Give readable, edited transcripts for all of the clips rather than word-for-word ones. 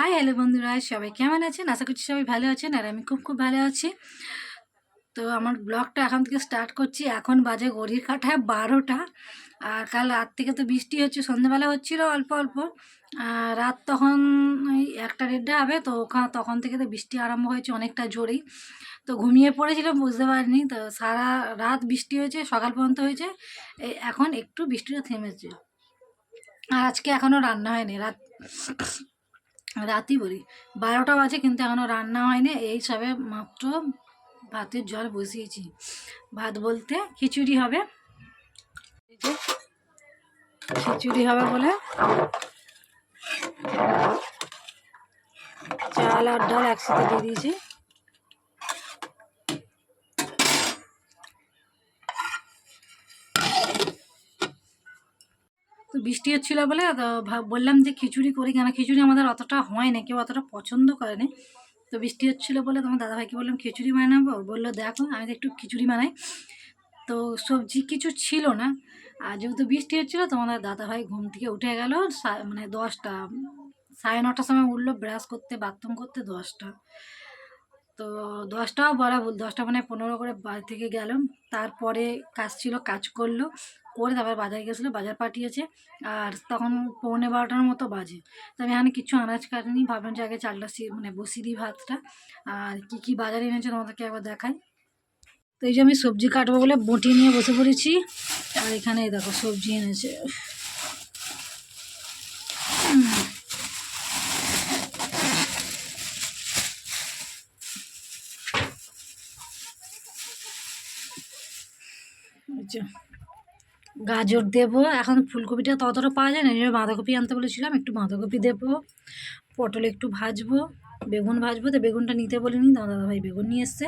Hi hello বন্ধুরা, সবাই কেমন আছেন? আশা করছি সবাই ভালো আছেন। আর আমি খুব ভালো আছি। তো আমার ব্লগটা এখন থেকে স্টার্ট করছি। এখন বাজে ঘড়ির কাঁটায় 12টা। আর কাল রাত থেকে তো বৃষ্টি হচ্ছে, সন্ধ্যেবেলা হচ্ছিল অল্প অল্প। আর রাত তখন ওই 1টা 1:30 হবে। তো তখন থেকে তো বৃষ্টি আরম্ভ হয়েছে অনেকটা জোরেই। তো ঘুমিয়ে পড়েছিলাম, বুঝতে পারিনি। তো সারা রাত বৃষ্টি হয়েছে, সকাল পর্যন্ত হয়েছে। এখন একটু বৃষ্টিটা থেমেছে। আর আজকে এখনও রান্না হয়নি। রাতই বলি 12টা বাজে, কিন্তু এখনও রান্না হয়নি। এই সবে মাত্র ভাতের জল বসিয়েছি। ভাত বলতে খিচুড়ি হবে। খিচুড়ি হবে বলে চাল আর ডাল একসাথে দিয়ে দিয়েছি। তো বৃষ্টি হচ্ছিলো বলে বললাম যে খিচুড়ি করি, কেন খিচুড়ি আমাদের অতটা হয় না, কেউ অতটা পছন্দ করে না। তো বৃষ্টি হচ্ছিলো বলে তোমার দাদাভাইকে বললাম খিচুড়ি বানাবো। বললো দেখো আমি তো একটু খিচুড়ি বানাই। তো সবজি কিছু ছিল না। আর যেহেতু বৃষ্টি হচ্ছিলো, তোমাদের দাদাভাই ঘুম থেকে উঠে গেল মানে 10টা 9:30 সময় উঠলো ব্রাশ করতে, বাথরুম করতে 10টা। তো 10টাও বলা ভুল, 10টা মানে 15 করে বাড়ি থেকে গেলাম। তারপরে কাজ ছিল, কাজ করলো, করে তারপর বাজারে গেছিলো, বাজার পাঠিয়েছে। আর তখন 11:45 মতো বাজে। তো আমি এখানে কিছু আনাজ কাটিনি, ভাবলাম যে আগে চালটা মানে বসিয়ে দিই ভাতটা। আর কি বাজারে এনেছে তোমাদেরকে একবার দেখাই। তো এই যে আমি সবজি কাটবো বলে বটি নিয়ে বসে পড়েছি। আর এখানে দেখো সবজি এনেছে। গাজর দেবো, এখন ফুলকপিটা ততটা পাওয়া যায় না, বাঁধাকপি আনতে বলেছিলাম, একটু বাঁধাকপি দেবো। পটল একটু ভাজবো, বেগুন ভাজবো। তো বেগুনটা নিতে বলিনি, তোমার দাদাভাই বেগুন নিয়ে এসছে।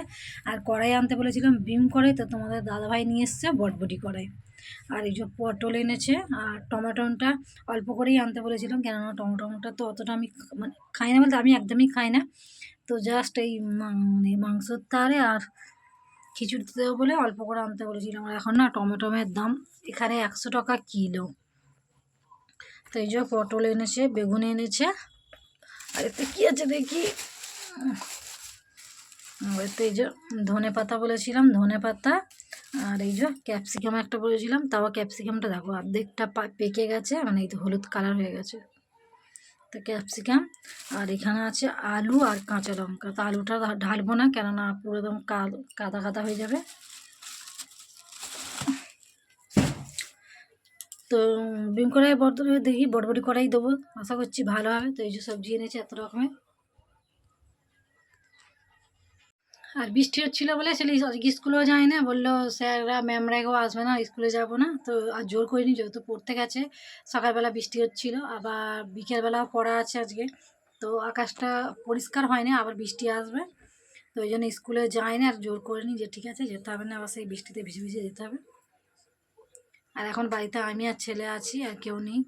আর কড়াই আনতে বলেছিলাম বিম কড়াই, তো তোমাদের দাদাভাই নিয়ে এসছে বটবটি কড়াই। আর এই যে পটল এনেছে। আর টমেটোটা অল্প করেই আনতে বলেছিলাম, কেননা টমেটোটা তো অতটা আমি মানে খাই না, বলতে আমি একদমই খাই না। তো জাস্ট এই মানে মাংসর তারে আর খিচুড়িতে দেবো বলে অল্প করে আনতে বলেছিলাম। আর এখন না টমেটোমের দাম এখানে 100 টাকা কিলো। তো এই যে পটল এনেছে, বেগুন এনেছে। আর এতে কী আছে দেখি, এতে এই যে ধনে পাতা বলেছিলাম, ধনে পাতা। আর এই যে ক্যাপসিকাম একটা বলেছিলাম, তাও ক্যাপসিকামটা দেখো অর্ধেকটা পেকে গেছে, মানে এই তো হলুদ কালার হয়ে গেছে। তো ক্যাপসিকাম। আর এখানে আছে আলু আর কাঁচা লঙ্কা। তো আলুটা ঢালবো না, কেননা পুরো একদম কাদা কাদা হয়ে যাবে। তো বিম কড়াই দেখি বড়বড়ি কড়াই দেবো, আশা করছি ভালো হবে। তো এই যে সবজি এনেছে এত রকমের। আর বৃষ্টি হচ্ছিলো বলে ছেলে স্কুলেও যায় না, বললো স্যাররা ম্যামরা কেউ আসবে না, স্কুলে যাব না। তো আর জোর করিনি, যেহেতু পড়তে গেছে। সকালবেলা বৃষ্টি হচ্ছিলো, আবার বিকেলবেলাও পড়া আছে আজকে। তো আকাশটা পরিষ্কার হয়নি, আবার বৃষ্টি আসবে। তো ওই জন্য স্কুলে যায় না, আর জোর করিনি যে ঠিক আছে যেতে হবে না, আবার সেই বৃষ্টিতে ভিজে ভিজে যেতে হবে। আর এখন বাড়িতে আমি আর ছেলে আছি, আর কেউ নেই।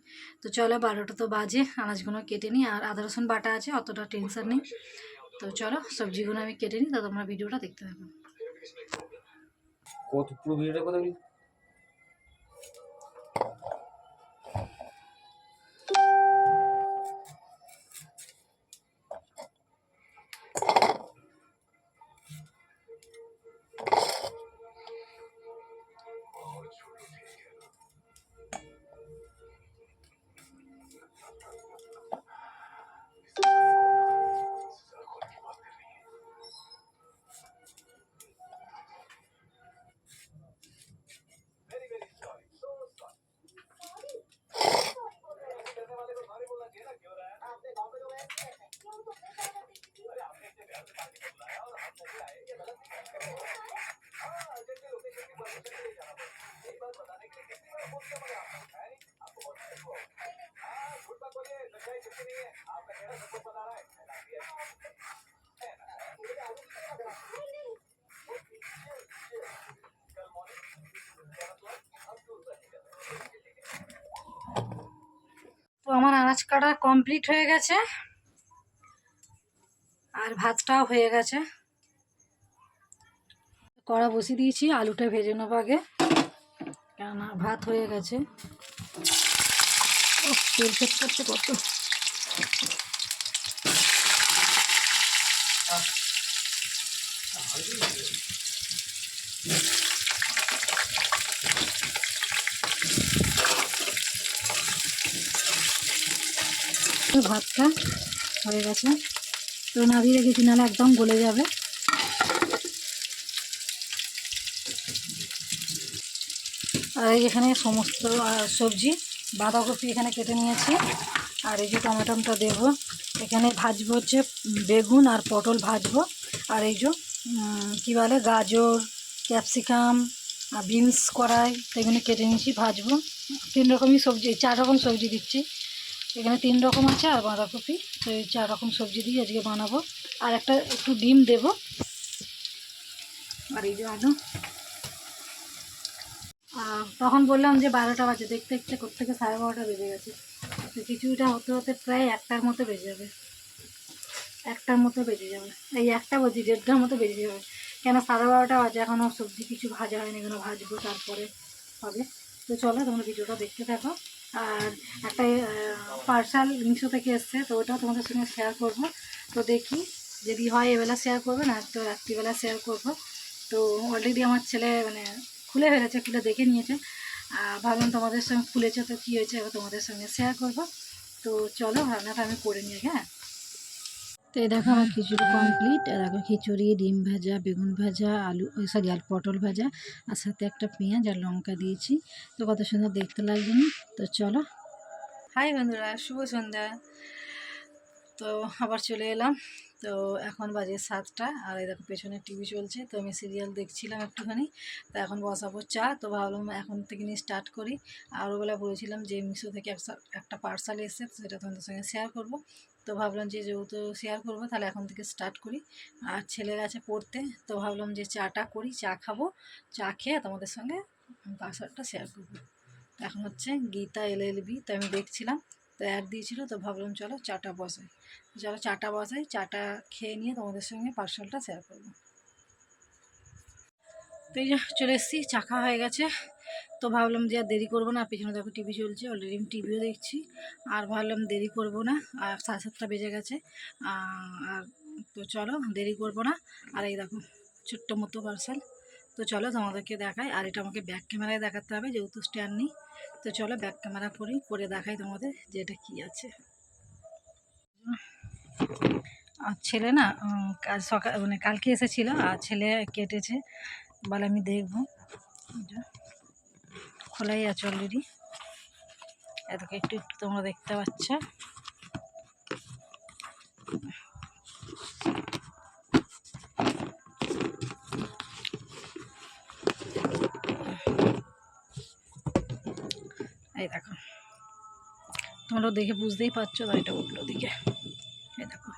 তো চলো 12টা তো বাজে, আনাজগুলো কেটে নিই। আর আদা রসুন বাটা আছে, অতটা টেনশন নেই। তো চলো সবজিগুলো আমি কেটে নিই, তো তোমরা ভিডিওটা দেখতে থাকো। কত পুরো ভিডিওটা কথা বলি। তো আমার আনাজ কাটা কমপ্লিট হয়ে গেছে, আর ভাতটাও হয়ে গেছে। কড়া বসিয়ে দিয়েছি, আলুটা ভেজে নেবো আগে, কেননা ভাত হয়ে গেছে। তেল ফেট করছে কত। ভাতটা হয়ে গেছে, তো নাড়িয়ে রেখেছি, নাহলে একদম গলে যাবে। আর এই এখানে সমস্ত সবজি, বাঁধাকপি এখানে কেটে নিয়েছি, আর এই যে টমেটোটা দেবো এখানে, ভাজবো হচ্ছে বেগুন আর পটল ভাজবো, আর এই যে কী বলে গাজর, ক্যাপসিকাম, বিনস কড়াই, এগুলো কেটে নিয়েছি, ভাজবো। 3 রকমই সবজি, 4 রকম সবজি দিচ্ছি এখানে, 3 রকম আছে আর বাঁধাকপি, তো এই 4 রকম সবজি দিয়ে আজকে বানাবো। আর একটু ডিম দেব, আর এই যে আলু। তখন বললাম যে 12টা বাজে, দেখতে দেখতে কোত্থেকে 12:30 বেজে গেছে। তো খিচুড়িটা হতে হতে প্রায় 1টার মতো বেজে যাবে, 1টার মতো বেজে যাবে, এই 1টা বাজে 1:30টার মতো বেজে যাবে, কেন 12:30 বাজে, এখনও সবজি কিছু ভাজা হয়নি, এগুলো ভাজবো তারপরে হবে। তো চলো তোমরা ভিডিওটা দেখতে থাকো। আর একটা পার্সেল মিশো থেকে এসছে, তো ওটাও তোমাদের সঙ্গে শেয়ার করবো। তো দেখি যদি হয় এবেলা শেয়ার করবো, না তো রাত্রিবেলা শেয়ার করবো। তো অলরেডি আমার ছেলে মানে খুলে ফেলেছে, খুলে দেখে নিয়েছে, ভাবলাম তোমাদের সঙ্গে খুলেছে তো কী হয়েছে এবার তোমাদের সঙ্গে শেয়ার করবো। তো চলো রান্নাটা আমি করে নিই। হ্যাঁ, তো এই দেখো আমার খিচুড়ি কমপ্লিট। দেখো খিচুড়ি, ডিম ভাজা, বেগুন ভাজা, আলু সরি আর পটল ভাজা, আর সাথে একটা পেঁয়াজ আর লঙ্কা দিয়েছি। তো কত সুন্দর দেখতে লাগবে না? তো চলো। হাই বন্ধুরা, শুভ সন্ধ্যা। তো আবার চলে এলাম। তো এখন বাজে 7টা, আর এই দেখো পেছনে টিভি চলছে, তো আমি সিরিয়াল দেখছিলাম একটুখানি। তো এখন বসাবো চা, তো ভাবলাম এখন থেকে নিয়ে স্টার্ট করি। আর ওবেলা বলেছিলাম যে মিশো থেকে একটা পার্সেল এসেছে, সেটা তোমাদের সঙ্গে শেয়ার করব। তো ভাবলাম যে যেহেতু শেয়ার করবো তাহলে এখন থেকে স্টার্ট করি। আর ছেলের আছে পড়তে, তো ভাবলাম যে চাটা করি, চা খাবো, চা খেয়ে তোমাদের সঙ্গে পার্সেলটা শেয়ার করবো। এখন হচ্ছে গীতা LLB, তো আমি দেখছিলাম, তো অ্যাড দিয়েছিল, তো ভাবলাম চলো চাটা বসাই। চলো চাটা বসাই, চাটা খেয়ে নিয়ে তোমাদের সঙ্গে পার্সেলটা শেয়ার করবো। তো এই যে চলে এসেছি, চা খাওয়া হয়ে গেছে। তো ভাবলাম যে আর দেরি করবো না, পেছনে দেখো টিভি চলছে, অলরেডি আমি টিভিও দেখছি, আর ভাবলাম দেরি করবো না, আর 7:30 বেজে গেছে। আর তো চলো দেরি করবো না। আর এই দেখো ছোট্ট মতো পার্সেল, তো চলো তোমাদেরকে দেখাই। আর এটা আমাকে ব্যাক ক্যামেরায় দেখাতে হবে যেহেতু স্ট্যান্ড নেই। তো চলো ব্যাক ক্যামেরা করে দেখাই তোমাদের যে এটা কী আছে। আর ছেলে না কাল সকাল মানে কালকে এসেছিলো, আর ছেলে কেটেছে, বলে আমি দেখবো। খোলাই আছে অলরেডি, এতকে একটু একটু তোমরা দেখতে পাচ্ছ। এই দেখো, তোমরা দেখে বুঝতেই পারছো, তো এটা উল্টো দিকে, এই দেখো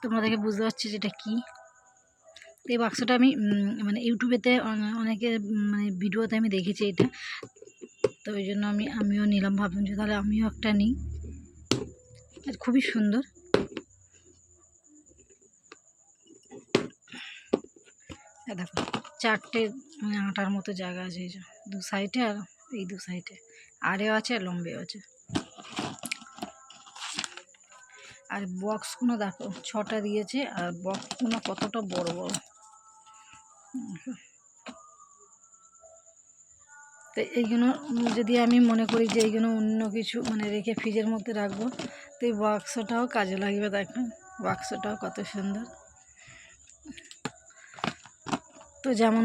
তোমরা দেখে বুঝতে পারছি যে এটা কী। তো এই বাক্সটা আমি মানে ইউটিউবেতে অনেকে মানে ভিডিওতে আমি দেখেছি এটা, তো ওই জন্য আমিও নিলাম, ভাবলাম যে তাহলে আমিও একটা নিই। আর খুবই সুন্দর, দেখো 4টে আটার মতো জায়গা আছে, এই যে 2 সাইডে, আর এই 2 সাইডে আরেও আছে, আর লম্বেও আছে। আর বক্সগুলো দেখো 6টা দিয়েছে, আর বক্সগুলো কতটা বড় বড়। তো এইগুলো যদি আমি মনে করি যে এইগুলো অন্য কিছু মানে রেখে ফ্রিজের মধ্যে রাখবো, তো এই বাক্সটাও কাজে লাগবে। দেখো বাক্সটাও কত সুন্দর। তো যেমন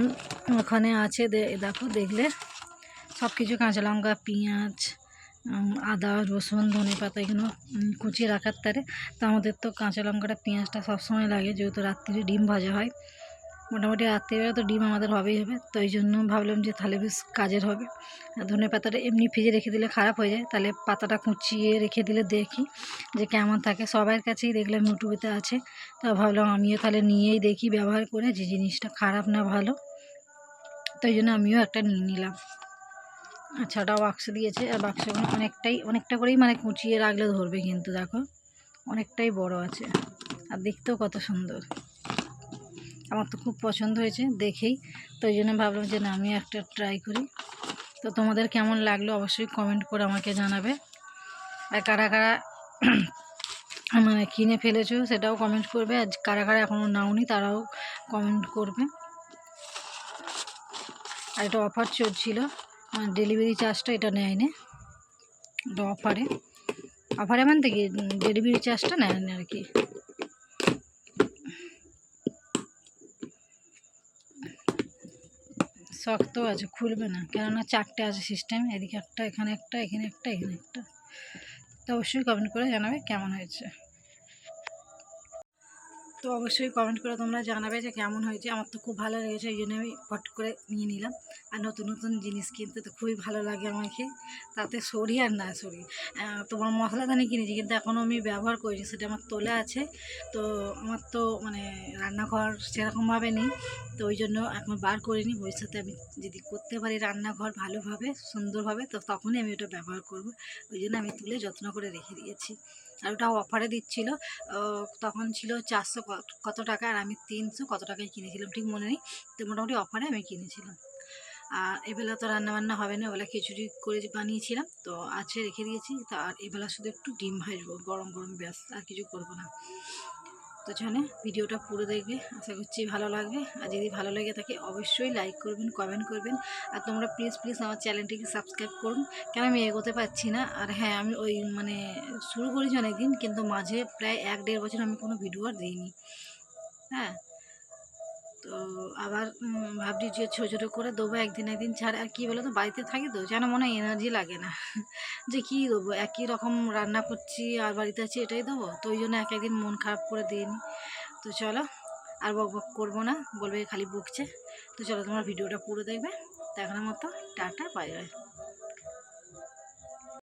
ওখানে আছে দেখো, দেখলে সব কিছু কাঁচা লঙ্কা, পেঁয়াজ, আদা, রসুন, ধনেপাতা এগুলো কুচিয়ে রাখার তারে। তো আমাদের তো কাঁচা লঙ্কাটা, পেঁয়াজটা সবসময় লাগে, যেহেতু রাত্রিরে ডিম ভাজা হয়, মোটামুটি রাত্রিবেলা তো ডিম আমাদের হবেই হবে। তো এই জন্য ভাবলাম যে তাহলে বেশ কাজের হবে। আর ধনেপাতাটা এমনি ফ্রিজে রেখে দিলে খারাপ হয়ে যায়, তাহলে পাতাটা কুচিয়ে রেখে দিলে দেখি যে কেমন থাকে। সবার কাছেই দেখলাম ইউটিউবেতে আছে, তো ভাবলাম আমিও তাহলে নিয়েই দেখি ব্যবহার করে যে জিনিসটা খারাপ না ভালো। তো এই জন্য আমিও একটা নিয়ে নিলাম। আর 6টা বাক্স দিয়েছে, আর বাক্সগুলো অনেকটা করেই মানে কুচিয়ে রাখলে ধরবে, কিন্তু দেখো অনেকটাই বড় আছে, আর দেখতেও কত সুন্দর। আমার তো খুব পছন্দ হয়েছে দেখেই, তো এই জন্য ভাবলাম যে না আমি একটা ট্রাই করি। তো তোমাদের কেমন লাগলো অবশ্যই কমেন্ট করে আমাকে জানাবে। আর কারা কারা মানে কিনে ফেলেছো সেটাও কমেন্ট করবে, আর কারা কারা এখনও নাওনি তারাও কমেন্ট করবে। আর এটা অফার চলছিল, মানে ডেলিভারি চার্জটা এটা নেয়নি, এটা অফারে মানে থেকে ডেলিভারি চার্জটা নেয়নি আর কি। শক্ত আছে, খুলবে না, কেননা 4টে আছে সিস্টেম, এদিকে একটা, এখানে একটা, এখানে একটা, এখানে একটা। তো অবশ্যই কমেন্ট করে জানাবে কেমন হয়েছে। তো অবশ্যই কমেন্ট করে তোমরা জানাবে যে কেমন হয়েছে। আমার তো খুব ভালো লেগেছে, এই জন্য আমি ফট করে নিয়ে নিলাম। আর নতুন নতুন জিনিস কিনতে তো খুবই ভালো লাগে আমাকে, তাতে সরি আর না সরি। তোমার মশলাদানি কিনেছি, কিন্তু এখনও আমি ব্যবহার করিনি, সেটা আমার তোলা আছে। তো আমার তো মানে রান্নাঘর সেরকমভাবে নেই, তো ওই জন্য এখন বার করিনি। ভবিষ্যতে আমি যদি করতে পারি রান্নাঘর ভালোভাবে সুন্দরভাবে, তো তখনই আমি ওটা ব্যবহার করব। ওই জন্য আমি তুলে যত্ন করে রেখে দিয়েছি। আর ওটা অফারে দিচ্ছিলো, তখন ছিল 400 কত টাকা, আর আমি 300 কত টাকায় কিনেছিলাম ঠিক মনে নেই। তো মোটামুটি অফারে আমি কিনেছিলাম। আর এবেলা তো রান্নাবান্না হবে না, ওবেলা খিচুড়ি করে বানিয়েছিলাম, তো আছে রেখে দিয়েছি। তো আর এবেলা শুধু একটু ডিম ভাজবো গরম গরম, ব্যাস, আর কিছু করবো না। তো জানে ভিডিওটা পুরো দেখবে, আশা করছি ভালো লাগবে। আর যদি ভালো লেগে থাকে অবশ্যই লাইক করবেন, কমেন্ট করবেন। আর তোমরা প্লিজ প্লিজ আমার চ্যানেলটিকে সাবস্ক্রাইব করুন, কেন আমি এগোতে পারছি না। আর হ্যাঁ, আমি ওই মানে শুরু করেছি অনেকদিন, কিন্তু মাঝে প্রায় 1-1.5 বছর আমি কোনো ভিডিও আর দিইনি। হ্যাঁ, তো আবার ভাবছি যে ছোটো ছোটো করে দেবো, একদিন একদিন ছাড়। আর কী বলো তো, বাড়িতে থাকি তো যেন মনে হয় এনার্জি লাগে না যে কী দেবো, একই রকম রান্না করছি আর বাড়িতে আছি, এটাই দেবো। তো ওই জন্য এক একদিন মন খারাপ করে দিইনি। তো চলো, আর বক বক করবো না, বলবে খালি বকছে। তো চলো তোমরা ভিডিওটা পুরো দেখবে। তো এখনের মতো টাটা, বাই বাই।